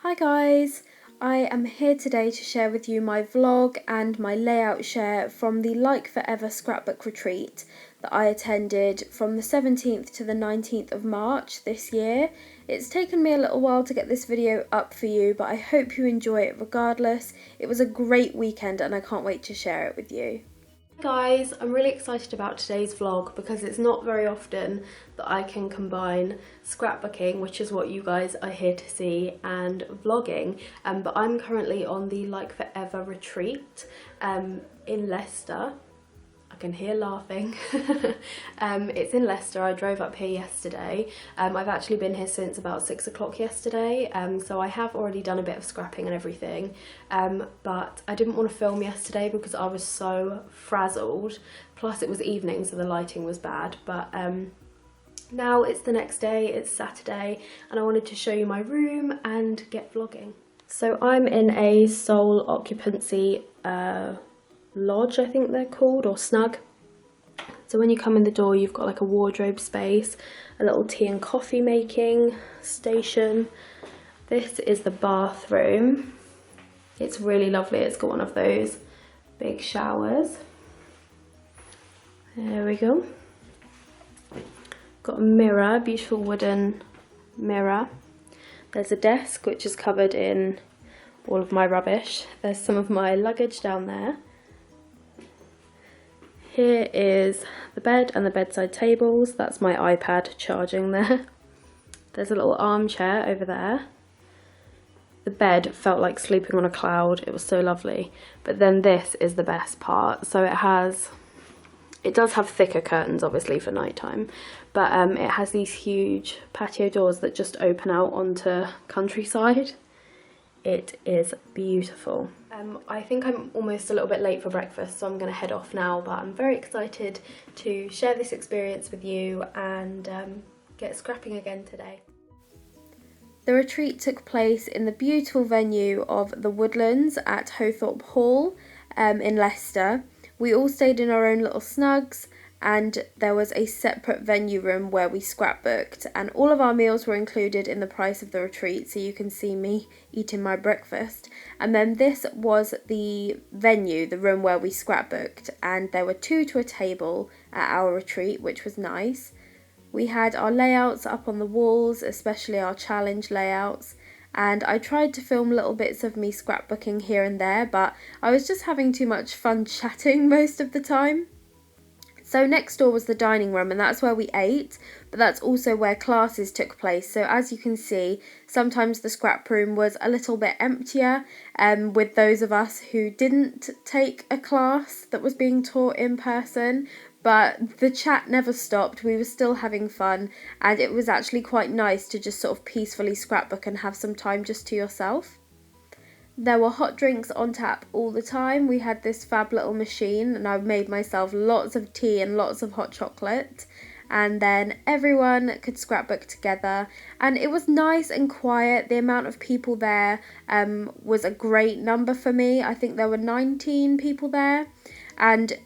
Hi guys, I am here today to share with you my vlog and my layout share from the Like Forever scrapbook retreat that I attended from the 17th to the 19th of March this year. It's taken me a little while to get this video up for you, but I hope you enjoy it regardless. It was a great weekend and I can't wait to share it with you. Guys, I'm really excited about today's vlog because it's not very often that I can combine scrapbooking, which is what you guys are here to see, and vlogging, but I'm currently on the Like Forever retreat in Leicester. I can hear laughing. It's in Leicester. I drove up here yesterday. I've actually been here since about 6 o'clock yesterday, so I have already done a bit of scrapping and everything, but I didn't want to film yesterday because I was so frazzled, plus it was evening so the lighting was bad, but now it's the next day, it's Saturday, and I wanted to show you my room and get vlogging. So I'm in a sole occupancy lodge, I think they're called, or snug. So when you come in the door, you've got like a wardrobe space, a little tea and coffee making station. This is the bathroom. It's really lovely. It's got one of those big showers. There we go. Got a mirror, beautiful wooden mirror. There's a desk which is covered in all of my rubbish. There's some of my luggage down there. Here is the bed and the bedside tables. That's my iPad charging there. There's a little armchair over there. The bed felt like sleeping on a cloud. It was so lovely. But then this is the best part. So it does have thicker curtains obviously for nighttime, but it has these huge patio doors that just open out onto countryside. It is beautiful. I think I'm almost a little bit late for breakfast, so I'm going to head off now, but I'm very excited to share this experience with you and get scrapping again today. The retreat took place in the beautiful venue of the Woodlands at Hothorpe Hall in Leicester. We all stayed in our own little snugs, and there was a separate venue room where we scrapbooked, and all of our meals were included in the price of the retreat, so you can see me eating my breakfast. And then this was the venue, the room where we scrapbooked, and there were 2 to a table at our retreat, which was nice. We had our layouts up on the walls, especially our challenge layouts, and I tried to film little bits of me scrapbooking here and there, but I was just having too much fun chatting most of the time. So next door was the dining room, and that's where we ate, but that's also where classes took place. So as you can see, sometimes the scrap room was a little bit emptier with those of us who didn't take a class that was being taught in person, but the chat never stopped. We were still having fun, and it was actually quite nice to just sort of peacefully scrapbook and have some time just to yourself. There were hot drinks on tap all the time. We had this fab little machine, and I made myself lots of tea and lots of hot chocolate, and then everyone could scrapbook together, and it was nice and quiet. The amount of people there was a great number for me. I think there were 19 people there, and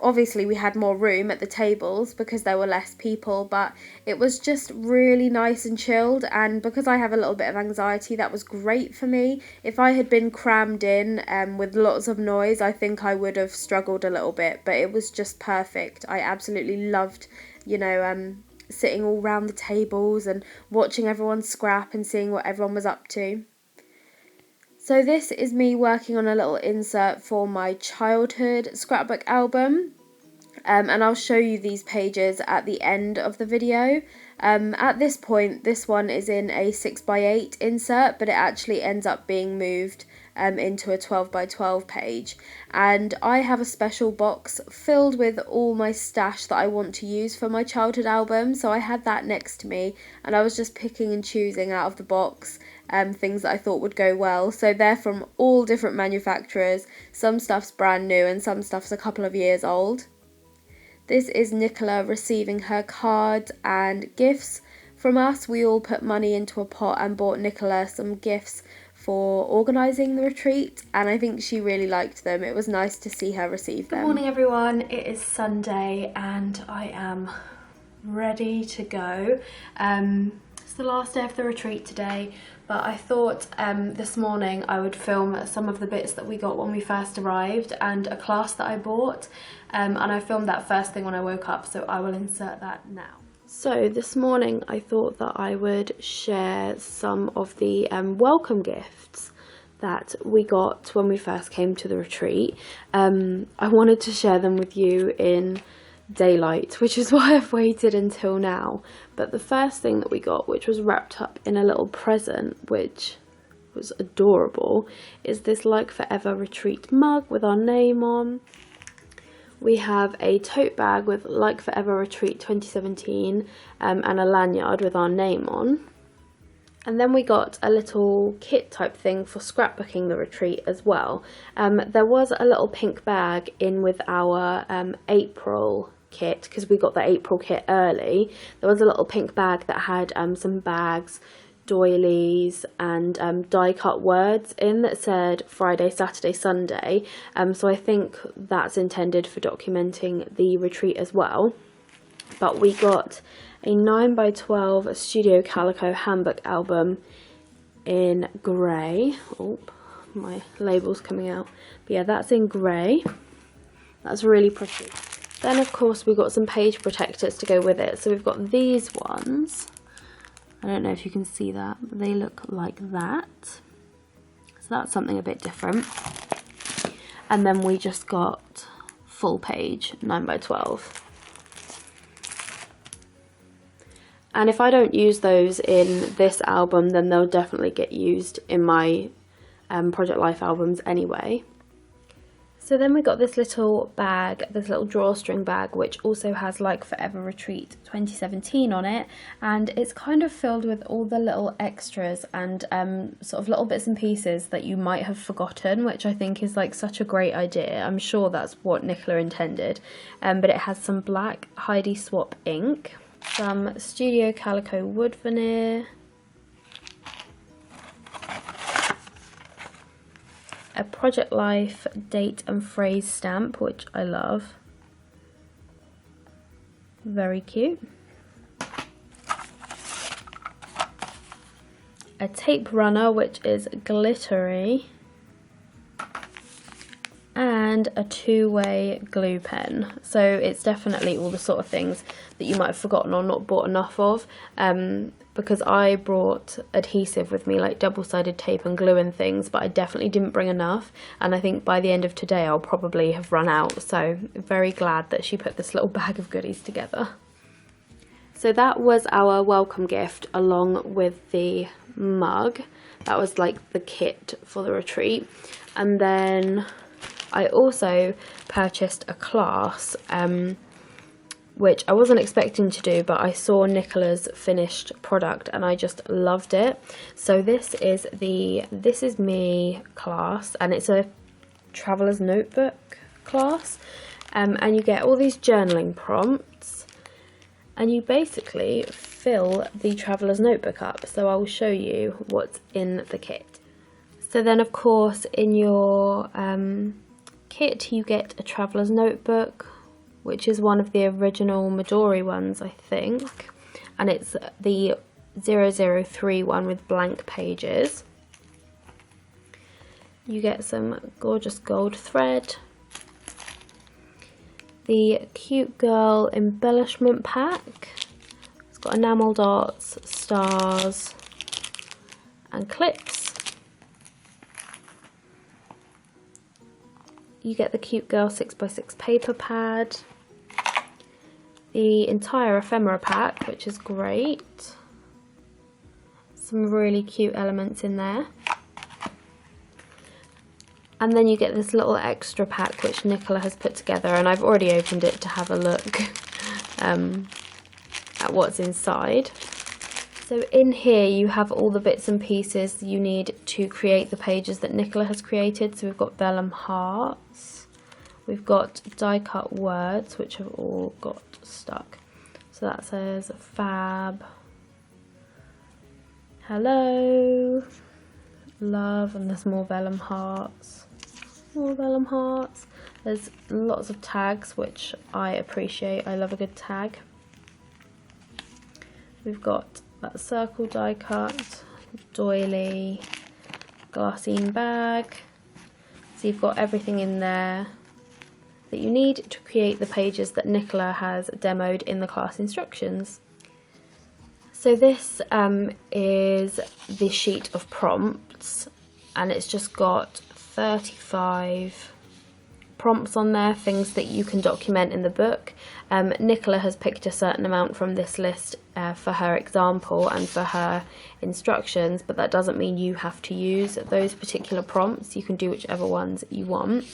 obviously we had more room at the tables because there were less people, but it was just really nice and chilled, and because I have a little bit of anxiety, that was great for me. If I had been crammed in with lots of noise, I think I would have struggled a little bit, but it was just perfect. I absolutely loved, sitting all round the tables and watching everyone scrap and seeing what everyone was up to. So this is me working on a little insert for my childhood scrapbook album, and I'll show you these pages at the end of the video. At this point, this one is in a 6x8 insert, but it actually ends up being moved into a 12x12 page, and I have a special box filled with all my stash that I want to use for my childhood album, so I had that next to me and I was just picking and choosing out of the box things that I thought would go well. So they're from all different manufacturers. Some stuff's brand new and some stuff's a couple of years old. This is Nicola receiving her cards and gifts from us. We all put money into a pot and bought Nicola some gifts for organising the retreat, and I think she really liked them. It was nice to see her receive them. Good morning everyone, it is Sunday and I am ready to go. It's the last day of the retreat today, but I thought this morning I would film some of the bits that we got when we first arrived and a class that I bought, and I filmed that first thing when I woke up, so I will insert that now. So this morning I thought that I would share some of the welcome gifts that we got when we first came to the retreat. I wanted to share them with you in daylight, which is why I've waited until now. But the first thing that we got, which was wrapped up in a little present, which was adorable, is this Like Forever Retreat mug with our name on. We have a tote bag with Like Forever Retreat 2017 and a lanyard with our name on. And then we got a little kit type thing for scrapbooking the retreat as well. There was a little pink bag in with our April kit, because we got the April kit early. There was a little pink bag that had some bags, doilies and die cut words in that said Friday, Saturday, Sunday. So I think that's intended for documenting the retreat as well. But we got a 9x12 Studio Calico handbook album in grey. Oh, my label's coming out. But yeah, that's in grey. That's really pretty. Then of course we got some page protectors to go with it. So we've got these ones. I don't know if you can see that, but they look like that. So that's something a bit different. And then we just got full page 9x12. And if I don't use those in this album, then they'll definitely get used in my Project Life albums anyway. So then we got this little bag, this little drawstring bag, which also has Like Forever Retreat 2017 on it, and it's kind of filled with all the little extras and sort of little bits and pieces that you might have forgotten, which I think is like such a great idea. I'm sure that's what Nicola intended, but it has some black Heidi Swap ink, some Studio Calico wood veneer, a Project Life date and phrase stamp, which I love. Very cute. A tape runner, which is glittery. And a two-way glue pen. So it's definitely all the sort of things that you might have forgotten or not bought enough of. Because I brought adhesive with me, like double-sided tape and glue and things, but I definitely didn't bring enough, and I think by the end of today I'll probably have run out, so very glad that she put this little bag of goodies together. So that was our welcome gift along with the mug. That was like the kit for the retreat. And then I also purchased a class, which I wasn't expecting to do, but I saw Nicola's finished product and I just loved it. So this is the This Is Me class, and it's a traveler's notebook class, and you get all these journaling prompts and you basically fill the traveler's notebook up. So I will show you what's in the kit. So then of course in your kit you get a traveler's notebook, which is one of the original Midori ones, I think, and it's the 003 one with blank pages. You get some gorgeous gold thread, the Cute Girl embellishment pack. It's got enamel dots, stars and clips. You get the Cute Girl 6x6 paper pad, the entire ephemera pack, which is great. Some really cute elements in there. And then you get this little extra pack which Nicola has put together, and I've already opened it to have a look at what's inside. So in here you have all the bits and pieces you need to create the pages that Nicola has created. So we've got vellum hearts, we've got die cut words which have all got stuck. So that says fab, hello, love, and there's more vellum hearts, more vellum hearts. There's lots of tags which I appreciate. I love a good tag. We've got that circle die cut, doily, glassine bag. So you've got everything in there that you need to create the pages that Nicola has demoed in the class instructions. So this is the sheet of prompts, and it's just got 35 prompts on there, things that you can document in the book. Nicola has picked a certain amount from this list for her example and for her instructions, but that doesn't mean you have to use those particular prompts. You can do whichever ones you want.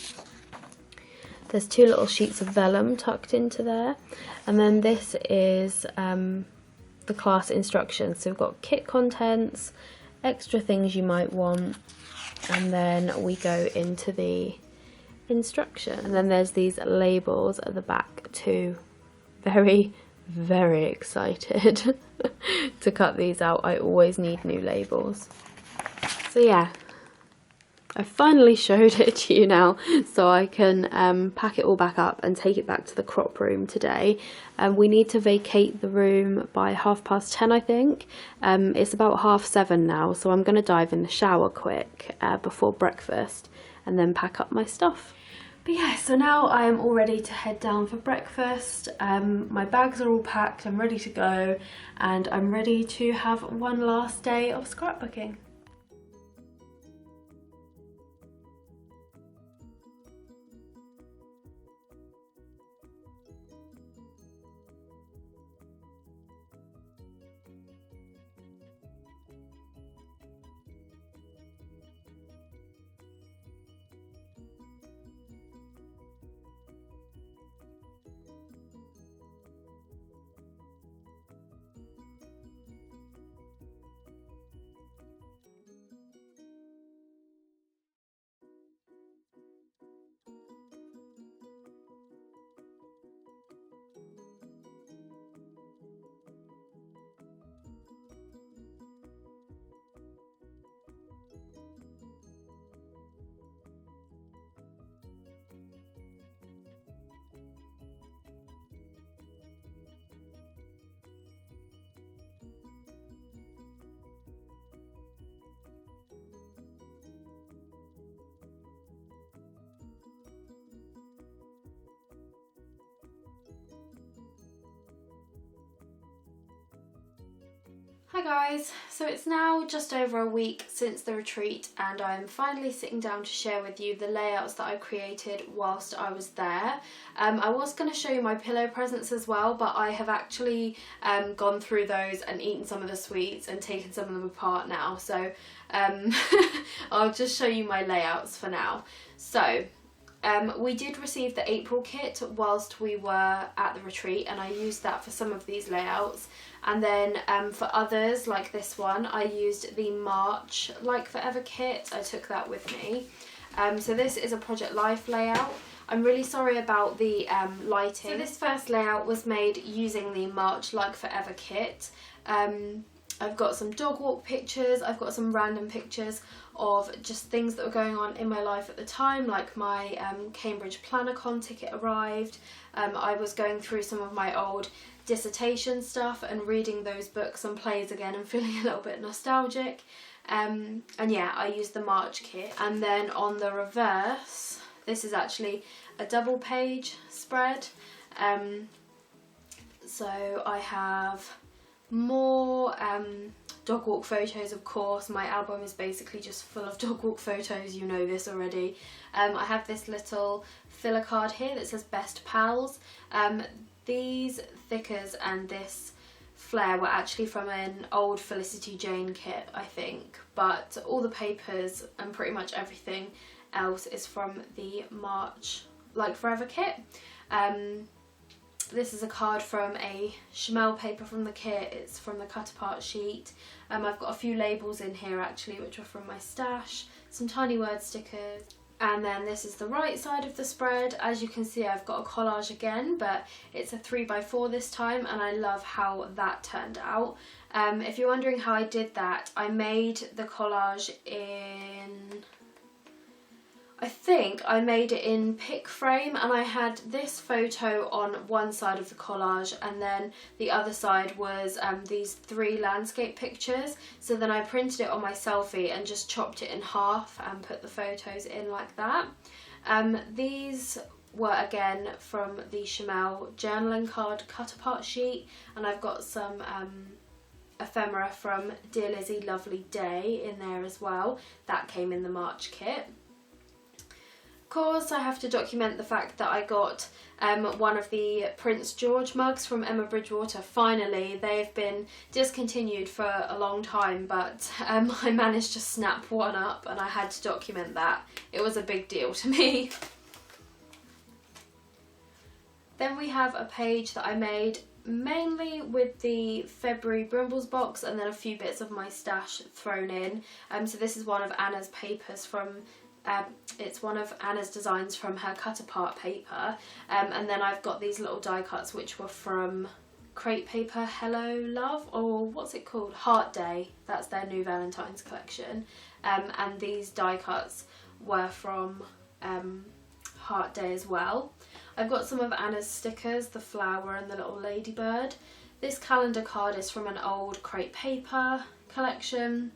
There's 2 little sheets of vellum tucked into there, and then this is the class instructions. So we've got kit contents, extra things you might want, and then we go into the instruction. And then there's these labels at the back too. Very, very excited to cut these out. I always need new labels. So yeah, I finally showed it to you now, so I can pack it all back up and take it back to the crop room today. We need to vacate the room by 10:30, I think. It's about 7:30 now, so I'm going to dive in the shower quick before breakfast and then pack up my stuff. But yeah, so now I am all ready to head down for breakfast. My bags are all packed, I'm ready to go, and I'm ready to have one last day of scrapbooking. Hi guys, so it's now just over a week since the retreat and I'm finally sitting down to share with you the layouts that I created whilst I was there. I was going to show you my pillow presents as well, but I have actually gone through those and eaten some of the sweets and taken some of them apart now, so I'll just show you my layouts for now. So we did receive the April kit whilst we were at the retreat and I used that for some of these layouts, and then for others like this one I used the March Like Forever kit. I took that with me. So this is a Project Life layout. I'm really sorry about the lighting. So this first layout was made using the March Like Forever kit. I've got some dog walk pictures, I've got some random pictures of just things that were going on in my life at the time, like my Cambridge PlannerCon ticket arrived. I was going through some of my old dissertation stuff and reading those books and plays again and feeling a little bit nostalgic. And yeah, I used the March kit. And then on the reverse, this is actually a double page spread. So I have more dog walk photos, of course. My album is basically just full of dog walk photos, you know this already. I have this little filler card here that says Best Pals. These thickers and this flare were actually from an old Felicity Jane kit, I think, but all the papers and pretty much everything else is from the March Like Forever kit. This is a card from a Chamel paper from the kit. It's from the cut apart sheet. I've got a few labels in here actually which are from my stash, some tiny word stickers, and then this is the right side of the spread. As you can see, I've got a collage again, but it's a 3x4 this time and I love how that turned out. If you're wondering how I did that, I made the collage in I think I made it in pick frame, and I had this photo on one side of the collage, and then the other side was these 3 landscape pictures. So then I printed it on my selfie and just chopped it in half and put the photos in like that. These were again from the Chamel journaling card cut apart sheet, and I've got some ephemera from Dear Lizzie Lovely Day in there as well. That came in the March kit. Of course, I have to document the fact that I got one of the Prince George mugs from Emma Bridgewater. Finally, they've been discontinued for a long time, but I managed to snap one up and I had to document that. It was a big deal to me. Then we have a page that I made mainly with the February Brimbles box, and then a few bits of my stash thrown in. So this is one of Anna's papers from it's one of Anna's designs from her cut apart paper, and then I've got these little die cuts which were from Crate Paper Hello Love, or what's it called, Heart Day. That's their new Valentine's collection, and these die cuts were from Heart Day as well. I've got some of Anna's stickers, the flower and the little ladybird. This calendar card is from an old Crate Paper collection.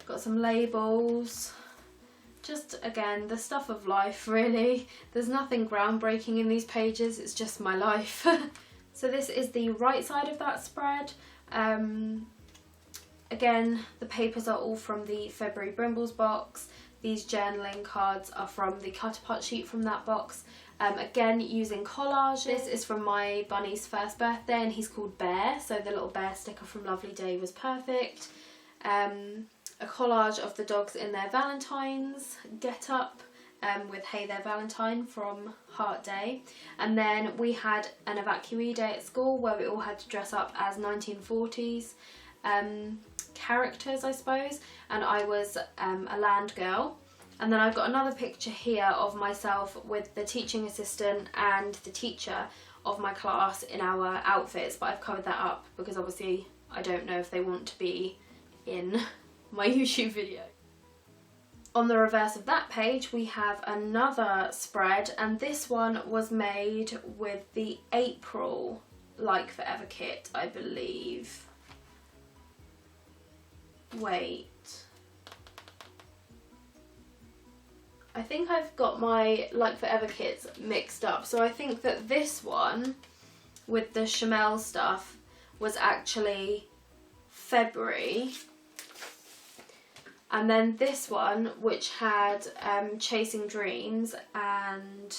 Got some labels. Just, again, the stuff of life, really. There's nothing groundbreaking in these pages, it's just my life. So this is the right side of that spread. Again, the papers are all from the February Brimbles box. These journaling cards are from the cut apart sheet from that box. Again, using collages. This is from my bunny's first birthday, and he's called Bear, so the little bear sticker from Lovely Day was perfect. A collage of the dogs in their Valentine's get up with Hey There Valentine from Heart Day. And then we had an evacuee day at school where we all had to dress up as 1940s characters, I suppose, and I was a land girl. And then I've got another picture here of myself with the teaching assistant and the teacher of my class in our outfits, but I've covered that up because obviously I don't know if they want to be in my YouTube video. On the reverse of that page we have another spread, and this one was made with the April Like Forever kit, I believe. Wait. I think I've got my Like Forever kits mixed up. So I think that this one with the Chamel stuff was actually February. And then this one, which had Chasing Dreams and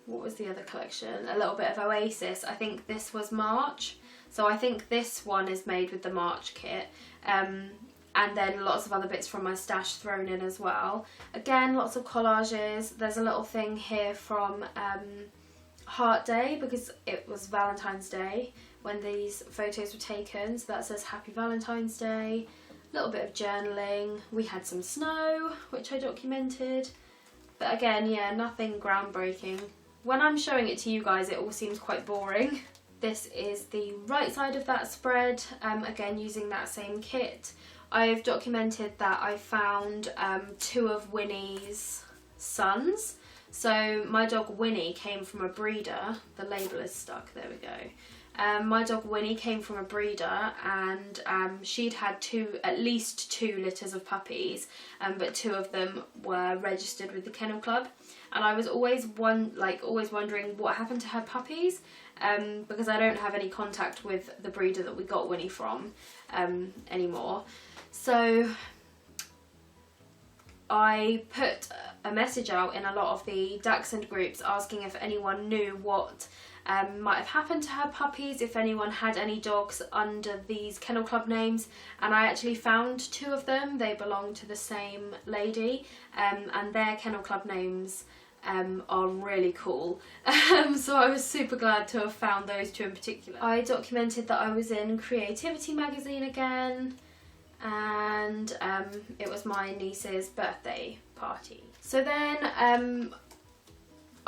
what was the other collection? A little bit of Oasis. I think this was March. So I think this one is made with the March kit. And then lots of other bits from my stash thrown in as well. Again, lots of collages. There's a little thing here from Heart Day because it was Valentine's Day when these photos were taken. So that says Happy Valentine's Day. A little bit of journaling. We had some snow, which I documented. But again, yeah, nothing groundbreaking. When I'm showing it to you guys, it all seems quite boring. This is the right side of that spread, again using that same kit. I've documented that I found 2 of Winnie's sons. So my dog Winnie came from a breeder. The label is stuck, there we go. My dog Winnie came from a breeder, and she'd had at least two litters of puppies, but 2 of them were registered with the Kennel Club. And I was always wondering what happened to her puppies, because I don't have any contact with the breeder that we got Winnie from anymore. So I put a message out in a lot of the Dachshund groups asking if anyone knew what might have happened to her puppies, if anyone had any dogs under these Kennel Club names, and I actually found 2 of them. They belong to the same lady, and their Kennel Club names are really cool. So I was super glad to have found those 2 in particular. I documented that I was in Creativity magazine again, and it was my niece's birthday party. So then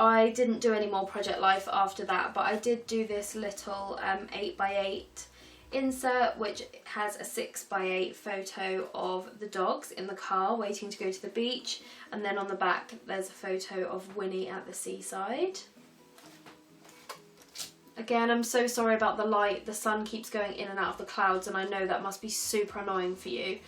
I didn't do any more Project Life after that, but I did do this little 8x8 insert which has a 6x8 photo of the dogs in the car waiting to go to the beach, and then on the back there's a photo of Winnie at the seaside. Again, I'm so sorry about the light, the sun keeps going in and out of the clouds and I know that must be super annoying for you,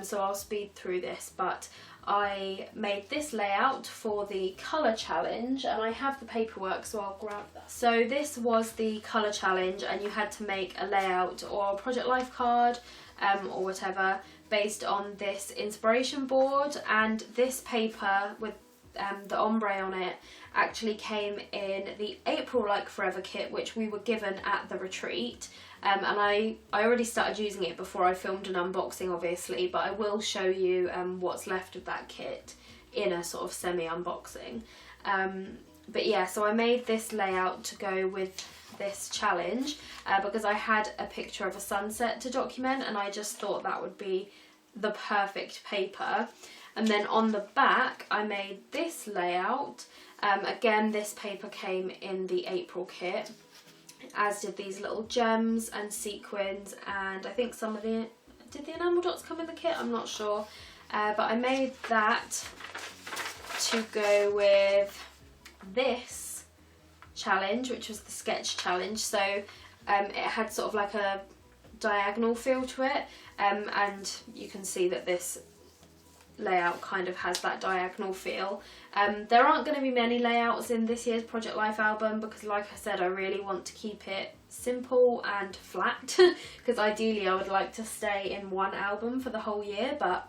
so I'll speed through this, but I made this layout for the colour challenge and I have the paperwork, so I'll grab that. So this was the colour challenge and you had to make a layout or a project life card or whatever based on this inspiration board, and this paper with the ombre on it actually came in the April Like Forever kit which we were given at the retreat, and I already started using it before I filmed an unboxing obviously, but I will show you what's left of that kit in a sort of semi-unboxing. But yeah, so I made this layout to go with this challenge because I had a picture of a sunset to document and I just thought that would be the perfect paper. And then on the back I made this layout. Again, this paper came in the April kit, as did these little gems and sequins, and I think some of the, did the enamel dots come in the kit? I'm not sure. But I made that to go with this challenge, which was the sketch challenge. So it had sort of like a diagonal feel to it, and you can see that this layout kind of has that diagonal feel. There aren't going to be many layouts in this year's Project Life album because, like I said, I really want to keep it simple and flat because ideally I would like to stay in one album for the whole year, but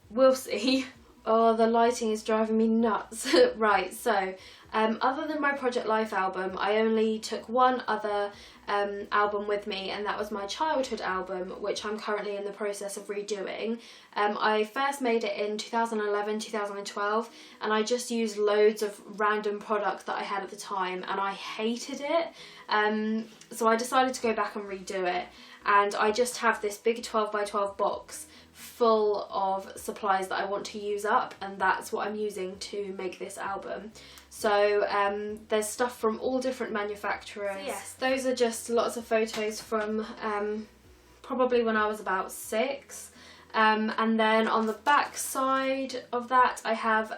we'll see. Oh, the lighting is driving me nuts. Right, so other than my Project Life album, I only took one other album with me, and that was my childhood album, which I'm currently in the process of redoing. I first made it in 2011, 2012, and I just used loads of random product that I had at the time, and I hated it. So I decided to go back and redo it, and I just have this big 12x12 box full of supplies that I want to use up, and that's what I'm using to make this album. So there's stuff from all different manufacturers. So yes, those are just lots of photos from probably when I was about 6. And then on the back side of that I have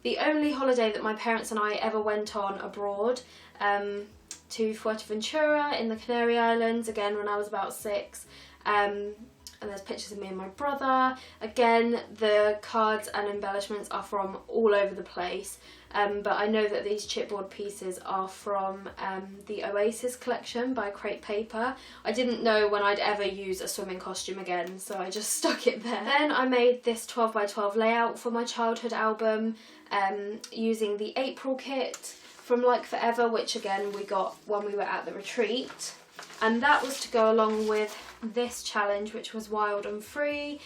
the only holiday that my parents and I ever went on abroad, to Fuerteventura in the Canary Islands, again when I was about 6. And there's pictures of me and my brother. Again, the cards and embellishments are from all over the place, but I know that these chipboard pieces are from the Oasis collection by Crate Paper. I didn't know when I'd ever use a swimming costume again, so I just stuck it there. Then I made this 12x12 layout for my childhood album using the April kit from Like Forever, which again we got when we were at the retreat. And that was to go along with this challenge, which was wild and free,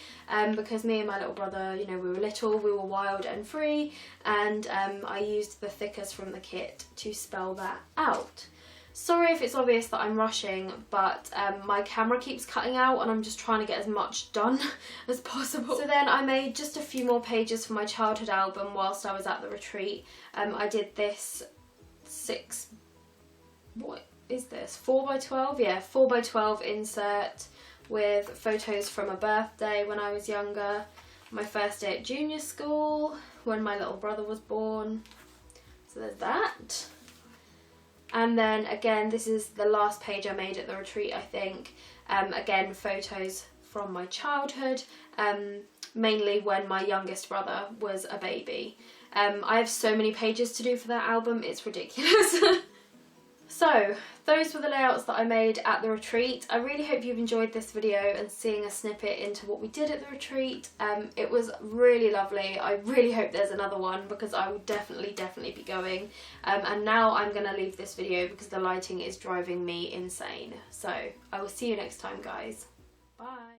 because me and my little brother, you know, we were little, we were wild and free, and I used the thickers from the kit to spell that out. Sorry if it's obvious that I'm rushing, but my camera keeps cutting out and I'm just trying to get as much done as possible. So then I made just a few more pages for my childhood album whilst I was at the retreat. I did this 4x12? Yeah, 4x12 insert with photos from a birthday when I was younger, my first day at junior school, when my little brother was born. So there's that. And then again, this is the last page I made at the retreat, I think. Again, photos from my childhood, mainly when my youngest brother was a baby. I have so many pages to do for that album, it's ridiculous. So those were the layouts that I made at the retreat. I really hope you've enjoyed this video and seeing a snippet into what we did at the retreat. It was really lovely. I really hope there's another one because I will definitely be going. And now I'm going to leave this video because the lighting is driving me insane. So I will see you next time, guys. Bye.